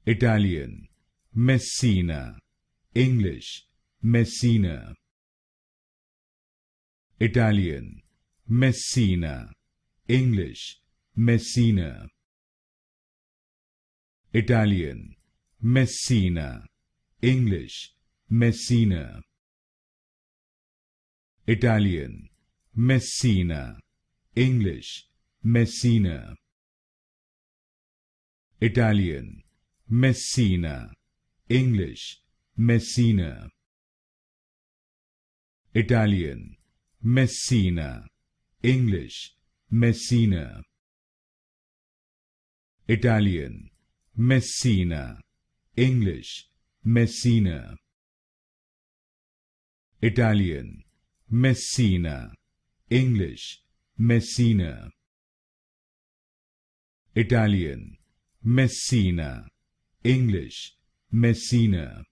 Italian, Messina. English, Messina. Italian, Messina. English, Messina. Italian, Messina. English, Messina. Italian, Messina. English, Messina. Italian, Messina. English, Messina. Italian, Messina. English, Messina. Italian, Messina. English, Messina. Italian, Messina. English, Messina. Italian, Messina. English, Messina.